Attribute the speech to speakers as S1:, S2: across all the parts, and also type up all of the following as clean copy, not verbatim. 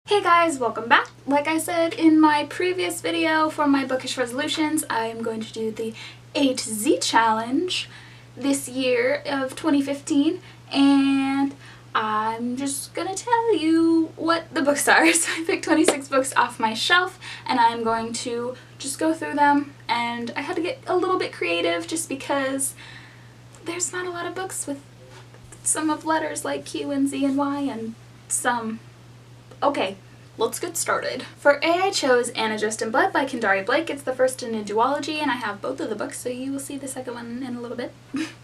S1: Hey guys, welcome back. Like I said in my previous video for my bookish resolutions, I am going to do the A to Z challenge this year of 2015, and I'm just gonna tell you what the books are. So I picked 26 books off my shelf and I'm going to just go through them, and I had to get a little bit creative just because there's not a lot of books with some of letters like Q and Z and Y and some. Okay, let's get started. For A, I chose Anna Just in Blood by Kendari Blake. It's the first in a duology, and I have both of the books, so you will see the second one in a little bit.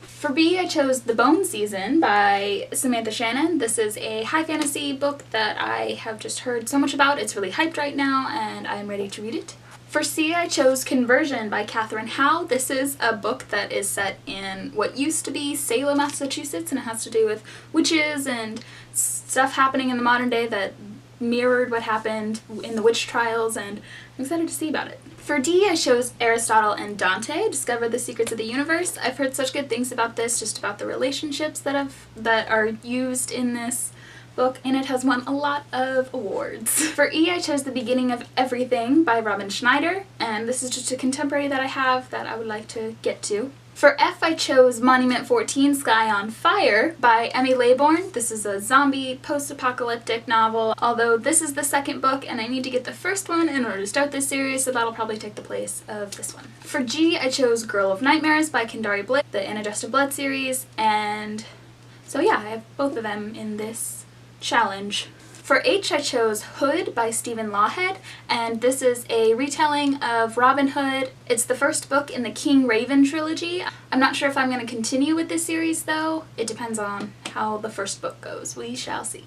S1: For B, I chose The Bone Season by Samantha Shannon. This is a high fantasy book that I have just heard so much about. It's really hyped right now, and I'm ready to read it. For C, I chose Conversion by Katherine Howe. This is a book that is set in what used to be Salem, Massachusetts, and it has to do with witches and stuff happening in the modern day that mirrored what happened in the witch trials, and I'm excited to see about it. For D, I chose Aristotle and Dante, Discover the Secrets of the Universe. I've heard such good things about this, just about the relationships that are used in this book, and it has won a lot of awards. For E, I chose The Beginning of Everything by Robin Schneider, and this is just a contemporary that I have that I would like to get to. For F, I chose Monument 14, Sky on Fire by Emmy Laybourne. This is a zombie post-apocalyptic novel, although this is the second book and I need to get the first one in order to start this series, so that'll probably take the place of this one. For G, I chose Girl of Nightmares by Kendari Blake, the Anna Just in Blood series, and so yeah, I have both of them in this challenge. For H, I chose Hood by Stephen Lawhead, and this is a retelling of Robin Hood. It's the first book in the King Raven trilogy. I'm not sure if I'm going to continue with this series though. It depends on how the first book goes. We shall see.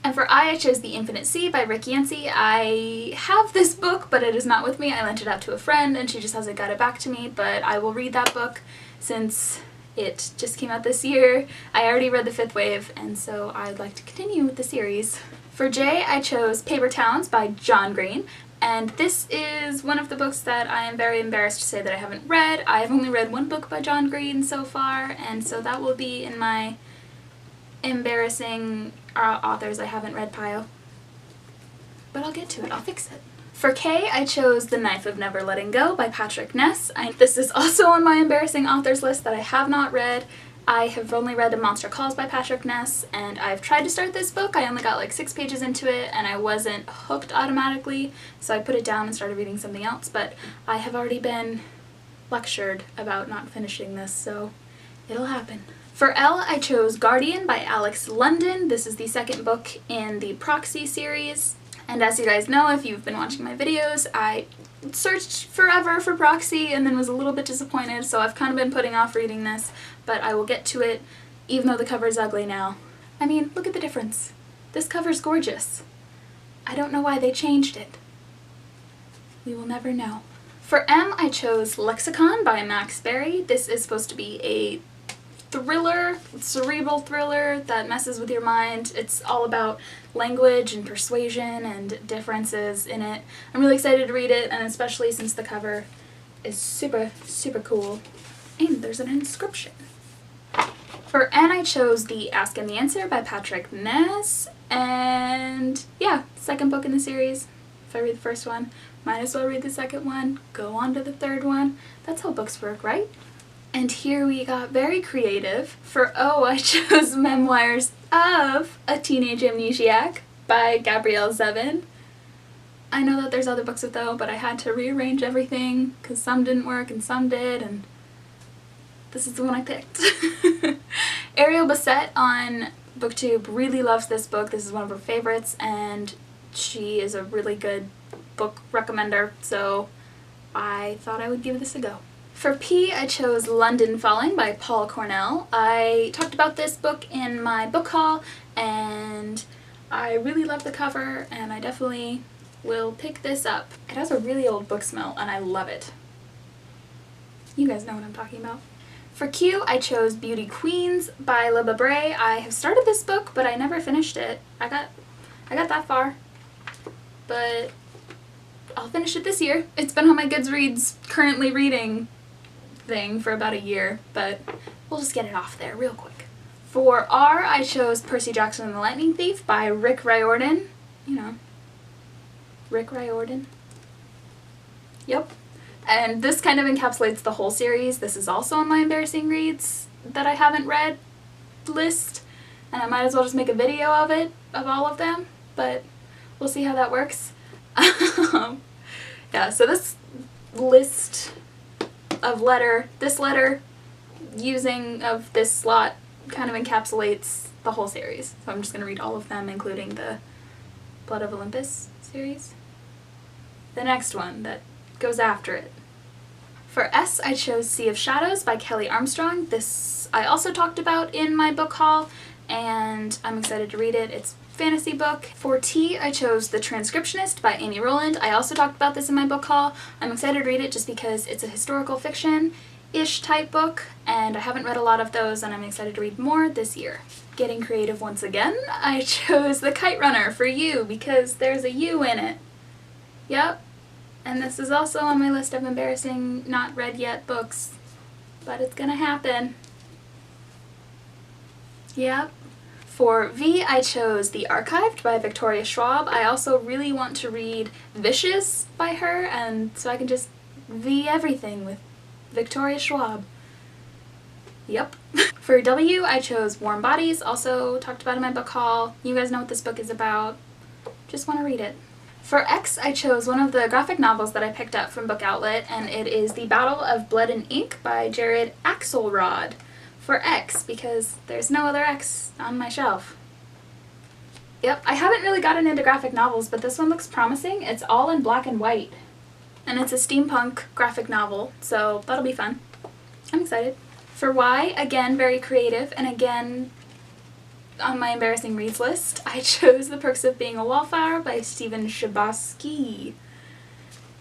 S1: And for I chose The Infinite Sea by Rick Yancey. I have this book, but it is not with me. I lent it out to a friend and she just hasn't got it back to me, but I will read that book since it just came out this year. I already read The Fifth Wave, and so I'd like to continue with the series. For J, I chose Paper Towns by John Green, and this is one of the books that I am very embarrassed to say that I haven't read. I've only read one book by John Green so far, and so that will be in my embarrassing authors I haven't read pile. But I'll get to it, I'll fix it. For K, I chose The Knife of Never Letting Go by Patrick Ness. This is also on my embarrassing authors list that I have not read. I have only read A Monster Calls by Patrick Ness, and I've tried to start this book. I only got like 6 pages into it, and I wasn't hooked automatically, so I put it down and started reading something else, but I have already been lectured about not finishing this, so it'll happen. For L, I chose Guardian by Alex London. This is the second book in the Proxy series, and as you guys know, if you've been watching my videos, I searched forever for Proxy and then was a little bit disappointed, so I've kind of been putting off reading this, but I will get to it even though the cover is ugly now. I mean, look at the difference. This cover's gorgeous. I don't know why they changed it. We will never know. For M, I chose Lexicon by Max Berry. This is supposed to be a thriller, cerebral thriller that messes with your mind. It's all about language and persuasion and differences in it. I'm really excited to read it, and especially since the cover is super, super cool. And there's an inscription. For N, I chose The Ask and the Answer by Patrick Ness, and yeah, second book in the series. If I read the first one, might as well read the second one, go on to the third one. That's how books work, right? And here we got very creative. For O, I chose Memoirs of a Teenage Amnesiac by Gabrielle Zevin. I know that there's other books with O, but I had to rearrange everything because some didn't work and some did, and this is the one I picked. Ariel Bassett on BookTube really loves this book. This is one of her favorites, and she is a really good book recommender, so I thought I would give this a go. For P, I chose London Falling by Paul Cornell. I talked about this book in my book haul, and I really love the cover, and I definitely will pick this up. It has a really old book smell, and I love it. You guys know what I'm talking about. For Q, I chose Beauty Queens by Libba Bray. I have started this book, but I never finished it. I got that far, but I'll finish it this year. It's been on my Goodreads currently reading thing for about a year, but we'll just get it off there real quick. For R, I chose Percy Jackson and the Lightning Thief by Rick Riordan. You know, Rick Riordan. Yep. And this kind of encapsulates the whole series. This is also on my embarrassing reads that I haven't read list, and I might as well just make a video of it, of all of them, but we'll see how that works. Yeah, so this list of this letter using of this slot kind of encapsulates the whole series. So I'm just going to read all of them, including the Blood of Olympus series. The next one that goes after it. For S, I chose Sea of Shadows by Kelly Armstrong. This I also talked about in my book haul, and I'm excited to read it. It's a fantasy book. For T, I chose The Transcriptionist by Amy Rowland. I also talked about this in my book haul. I'm excited to read it just because it's a historical fiction-ish type book, and I haven't read a lot of those, and I'm excited to read more this year. Getting creative once again, I chose The Kite Runner for you because there's a U in it. Yep. And this is also on my list of embarrassing, not read yet books. But it's gonna happen. Yep. For V, I chose The Archived by Victoria Schwab. I also really want to read Vicious by her, and so I can just V everything with Victoria Schwab. Yep. For W, I chose Warm Bodies, also talked about in my book haul. You guys know what this book is about. Just want to read it. For X, I chose one of the graphic novels that I picked up from Book Outlet, and it is The Battle of Blood and Ink by Jared Axelrod. For X, because there's no other X on my shelf. Yep, I haven't really gotten into graphic novels, but this one looks promising. It's all in black and white. And it's a steampunk graphic novel, so that'll be fun. I'm excited. For Y, again, very creative, and again, on my embarrassing reads list, I chose The Perks of Being a Wallflower by Stephen Chbosky.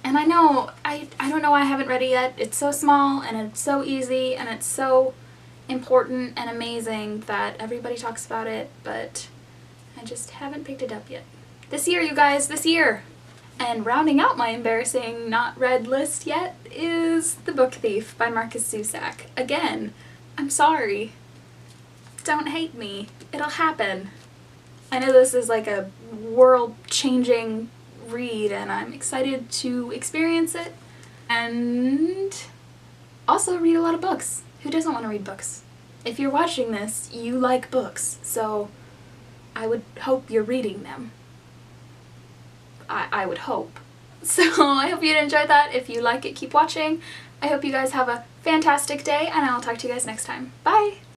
S1: And I know, I don't know why I haven't read it yet. It's so small, and it's so easy, and it's so important and amazing that everybody talks about it, but I just haven't picked it up yet. This year, you guys, this year! And rounding out my embarrassing not read list yet is The Book Thief by Marcus Zusak. Again, I'm sorry. Don't hate me. It'll happen. I know this is like a world-changing read, and I'm excited to experience it. And also read a lot of books. Who doesn't want to read books? If you're watching this, you like books, so I would hope you're reading them. I would hope. So I hope you enjoyed that. If you like it, keep watching. I hope you guys have a fantastic day, and I'll talk to you guys next time. Bye!